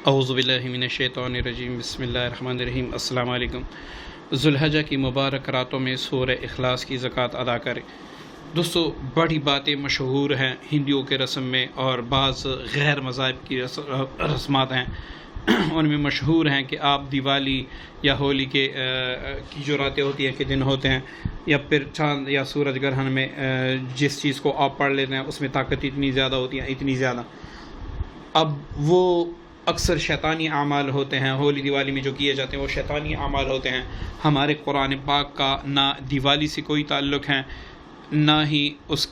اعوذ باللہ من الشیطان الرجیم بسم اللہ الرحمن الرحیم۔ السلام علیکم۔ ذوالحجہ کی مبارک راتوں میں سورہ اخلاص کی زکوٰۃ ادا کریں۔ دوستو، بڑی باتیں مشہور ہیں ہندوؤں کے رسم میں اور بعض غیر مذاہب کی رسمات ہیں، ان میں مشہور ہیں کہ آپ دیوالی یا ہولی کی جو راتیں ہوتی ہیں کہ دن ہوتے ہیں، یا پھر چاند یا سورج گرہن میں جس چیز کو آپ پڑھ لیتے ہیں اس میں طاقت اتنی زیادہ ہوتی ہے، اتنی زیادہ۔ اب وہ اکثر شیطانی اعمال ہوتے ہیں، ہولی دیوالی میں جو کیے جاتے ہیں وہ شیطانی اعمال ہوتے ہیں۔ ہمارے قرآن پاک کا نہ دیوالی سے کوئی تعلق ہے، نہ ہی اس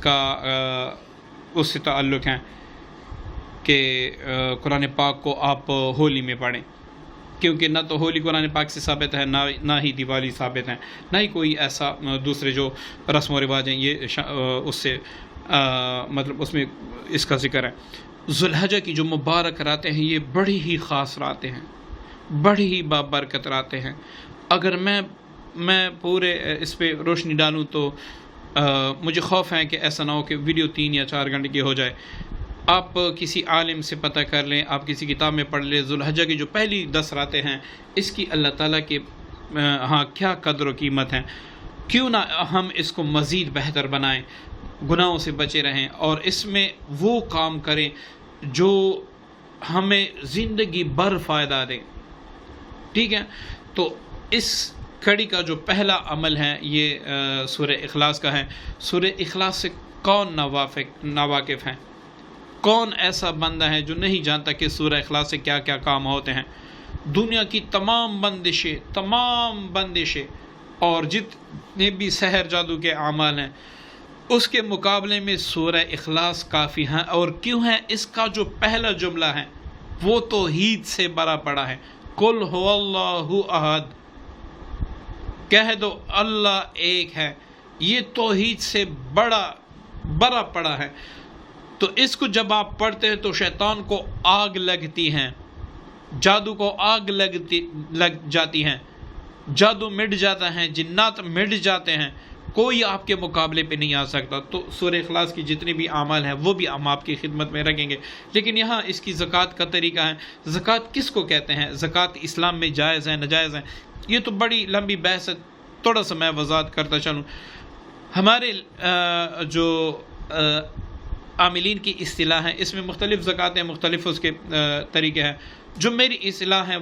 سے تعلق ہے کہ قرآن پاک کو آپ ہولی میں پڑھیں، کیونکہ نہ تو ہولی قرآن پاک سے ثابت ہے، نہ ہی دیوالی ثابت ہے، نہ ہی کوئی ایسا دوسرے جو رسم و رواج ہیں یہ اس سے مطلب اس میں اس کا ذکر ہے۔ ذوالحجہ کی جو مبارک راتیں ہیں یہ بڑی ہی خاص راتیں ہیں، بڑی ہی بابرکت راتیں ہیں۔ اگر میں پورے اس پہ روشنی ڈالوں تو مجھے خوف ہے کہ ایسا نہ ہو کہ ویڈیو 3 یا 4 گھنٹے کی ہو جائے۔ آپ کسی عالم سے پتہ کر لیں، آپ کسی کتاب میں پڑھ لیں، ذوالحجہ کی جو پہلی 10 راتیں ہیں اس کی اللہ تعالیٰ کے ہاں کیا قدر و قیمت ہے۔ کیوں نہ ہم اس کو مزید بہتر بنائیں، گناہوں سے بچے رہیں اور اس میں وہ کام کریں جو ہمیں زندگی بھر فائدہ دیں، ٹھیک ہے؟ تو اس کڑی کا جو پہلا عمل ہے یہ سورہ اخلاص کا ہے۔ سورہ اخلاص سے کون ناواقف ہے؟ کون ایسا بندہ ہے جو نہیں جانتا کہ سورہ اخلاص سے کیا کیا کام ہوتے ہیں؟ دنیا کی تمام بندشیں اور جتنے بھی سحر جادو کے اعمال ہیں اس کے مقابلے میں سورہ اخلاص کافی ہیں۔ اور کیوں ہے؟ اس کا جو پہلا جملہ ہے وہ توحید سے بھرا پڑا ہے۔ قل هو اللہ احد، کہہ دو اللہ ایک ہے، یہ توحید سے بڑا پڑا ہے۔ تو اس کو جب آپ پڑھتے ہیں تو شیطان کو آگ لگتی ہیں، جادو کو آگ لگ جاتی ہیں، جادو مٹ جاتا ہے، جنات مٹ جاتے ہیں، کوئی آپ کے مقابلے پہ نہیں آ سکتا۔ تو سورہ اخلاص کی جتنے بھی اعمال ہیں وہ بھی ہم آپ کی خدمت میں رکھیں گے، لیکن یہاں اس کی زکوٰۃ کا طریقہ ہے۔ زکوٰۃ کس کو کہتے ہیں؟ زکوٰۃ اسلام میں جائز ہے ناجائز ہے، یہ تو بڑی لمبی بحث ہے، تھوڑا سا میں وضاحت کرتا چلوں۔ ہمارے جو عاملین کی اصطلاح ہے اس میں مختلف زکوٰۃ ہیں، مختلف اس کے طریقے ہیں۔ جو میری اصطلاح ہے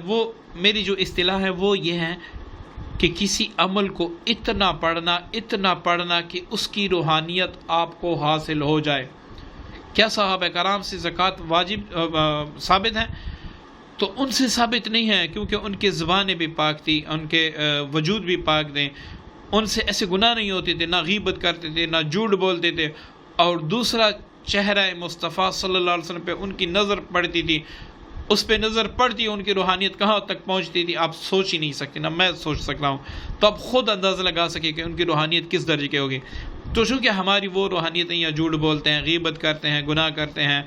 میری جو اصطلاح ہے وہ یہ ہے کہ کسی عمل کو اتنا پڑھنا کہ اس کی روحانیت آپ کو حاصل ہو جائے۔ کیا صحابہ کرام سے زکوٰۃ واجب ثابت ہے؟ تو ان سے ثابت نہیں ہے، کیونکہ ان کے زبانیں بھی پاک تھی، ان کے وجود بھی پاک تھے، ان سے ایسے گناہ نہیں ہوتے تھے، نہ غیبت کرتے تھے، نہ جھوٹ بولتے تھے۔ اور دوسرا، چہرہ مصطفیٰ صلی اللہ علیہ وسلم پہ ان کی نظر پڑتی تھی، اس پہ نظر پڑتی، ان کی روحانیت کہاں تک پہنچتی تھی آپ سوچ ہی نہیں سکتے، نہ میں سوچ سکتا ہوں۔ تو آپ خود اندازہ لگا سکیں کہ ان کی روحانیت کس درجے کی ہوگی۔ تو چونکہ ہماری وہ روحانیتیں یا جھوٹ بولتے ہیں، غیبت کرتے ہیں، گناہ کرتے ہیں،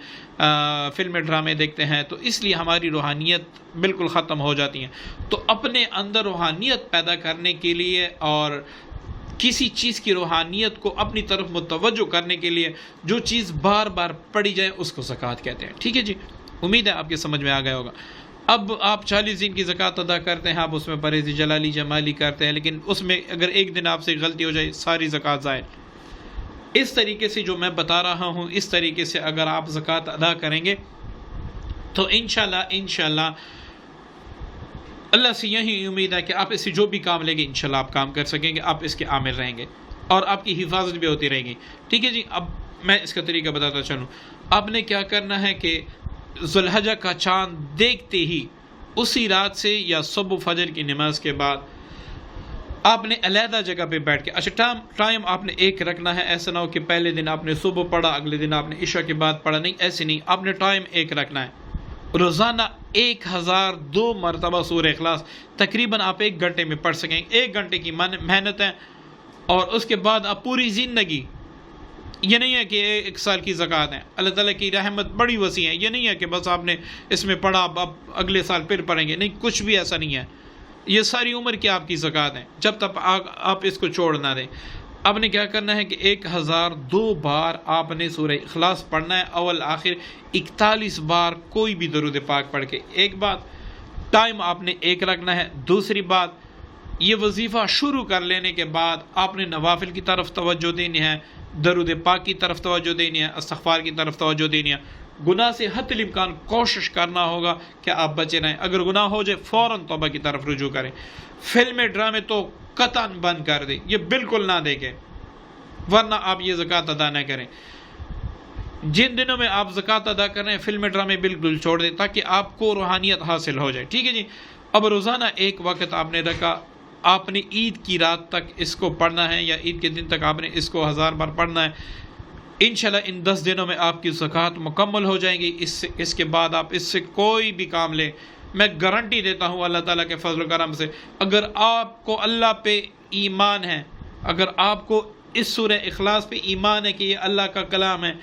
فلمیں ڈرامے دیکھتے ہیں، تو اس لیے ہماری روحانیت بالکل ختم ہو جاتی ہیں۔ تو اپنے اندر روحانیت پیدا کرنے کے لیے اور کسی چیز کی روحانیت کو اپنی طرف متوجہ کرنے کے لیے جو چیز بار بار پڑھی جائے اس کو زکوٰۃ کہتے ہیں، ٹھیک ہے جی؟ امید ہے آپ کے سمجھ میں آ گیا ہوگا۔ اب آپ 40 دن کی زکوٰۃ ادا کرتے ہیں، آپ اس میں پرہیز جلالی جمالی کرتے ہیں، لیکن اس میں اگر ایک دن آپ سے غلطی ہو جائے ساری زکوٰۃ ضائع۔ اس طریقے سے جو میں بتا رہا ہوں اس طریقے سے اگر آپ زکوٰۃ ادا کریں گے تو انشاءاللہ اللہ سے یہی امید ہے کہ آپ اس سے جو بھی کام لیں گے انشاءاللہ آپ کام کر سکیں گے، آپ اس کے عامل رہیں گے اور آپ کی حفاظت بھی ہوتی رہے گی، ٹھیک ہے جی؟ اب میں اس کا طریقہ بتاتا چلوں۔ آپ نے کیا کرنا ہے کہ ذوالحجہ کا چاند دیکھتے ہی اسی رات سے یا صبح فجر کی نماز کے بعد آپ نے علیحدہ جگہ پہ بیٹھ کے، اچھا ٹائم آپ نے ایک رکھنا ہے، ایسا نہ ہو کہ پہلے دن آپ نے صبح پڑھا اگلے دن آپ نے عشاء کے بعد پڑھا، نہیں ایسے نہیں، آپ نے ٹائم ایک رکھنا ہے۔ روزانہ 1002 مرتبہ سورہ اخلاص تقریباً آپ 1 گھنٹے میں پڑھ سکیں، 1 گھنٹے کی محنت ہے۔ اور اس کے بعد آپ پوری زندگی، یہ نہیں ہے کہ 1 سال کی زکوٰۃ ہے، اللہ تعالیٰ کی رحمت بڑی وسیع ہے، یہ نہیں ہے کہ بس آپ نے اس میں پڑھا اب اگلے سال پھر پڑھیں گے، نہیں، کچھ بھی ایسا نہیں ہے، یہ ساری عمر کی آپ کی زکوٰۃ ہے جب تک آپ اس کو چھوڑ نہ دیں۔ آپ نے کیا کرنا ہے کہ 1002 بار آپ نے سورہ اخلاص پڑھنا ہے، اول آخر 41 بار کوئی بھی درود پاک پڑھ کے۔ ایک بات، ٹائم آپ نے ایک رکھنا ہے۔ دوسری بات، یہ وظیفہ شروع کر لینے کے بعد آپ نے نوافل کی طرف توجہ دینی ہے، درود پاک کی طرف توجہ دینی ہے، استغفار کی طرف توجہ دینی ہے۔ گناہ سے حتی الامکان کوشش کرنا ہوگا کہ آپ بچے رہیں، اگر گناہ ہو جائے فوراً توبہ کی طرف رجوع کریں۔ فلمیں ڈرامے تو قطعاً بند کر دیں، یہ بالکل نہ دیکھیں، ورنہ آپ یہ زکوٰۃ ادا نہ کریں۔ جن دنوں میں آپ زکوٰۃ ادا کر رہے ہیں فلمیں ڈرامے بالکل چھوڑ دیں تاکہ آپ کو روحانیت حاصل ہو جائے، ٹھیک ہے جی۔ اب روزانہ ایک وقت آپ نے رکھا، آپ نے عید کی رات تک اس کو پڑھنا ہے یا عید کے دن تک آپ نے اس کو 1000 بار پڑھنا ہے۔ انشاءاللہ ان 10 دنوں میں آپ کی زکوٰۃ مکمل ہو جائیں گی۔ اس کے بعد آپ اس سے کوئی بھی کام لیں، میں گارنٹی دیتا ہوں اللہ تعالیٰ کے فضل و کرم سے، اگر آپ کو اللہ پہ ایمان ہے، اگر آپ کو اس سورہ اخلاص پہ ایمان ہے کہ یہ اللہ کا کلام ہے،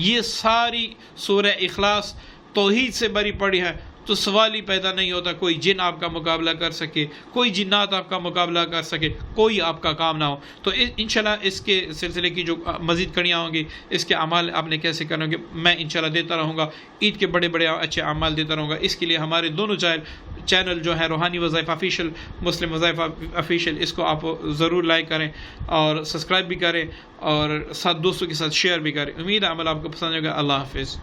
یہ ساری سورہ اخلاص توحید سے بری پڑی ہے، تو سوال ہی پیدا نہیں ہوتا کوئی جن آپ کا مقابلہ کر سکے، کوئی جنات آپ کا مقابلہ کر سکے، کوئی آپ کا کام نہ ہو۔ تو انشاءاللہ اس کے سلسلے کی جو مزید کڑیاں ہوں گی، اس کے اعمال آپ نے کیسے کرنے ہوں گے، میں انشاءاللہ دیتا رہوں گا، عید کے بڑے بڑے اچھے اعمال دیتا رہوں گا۔ اس کے لیے ہمارے دونوں چینل جو ہے روحانی وظائف آفیشیل، مسلم وظائف آفیشیل، اس کو آپ ضرور لائک کریں اور سبسکرائب بھی کریں اور ساتھ دوستوں کے ساتھ شیئر بھی کریں۔ امید ہے عمل آپ کو پسند ہوگا۔ اللہ حافظ۔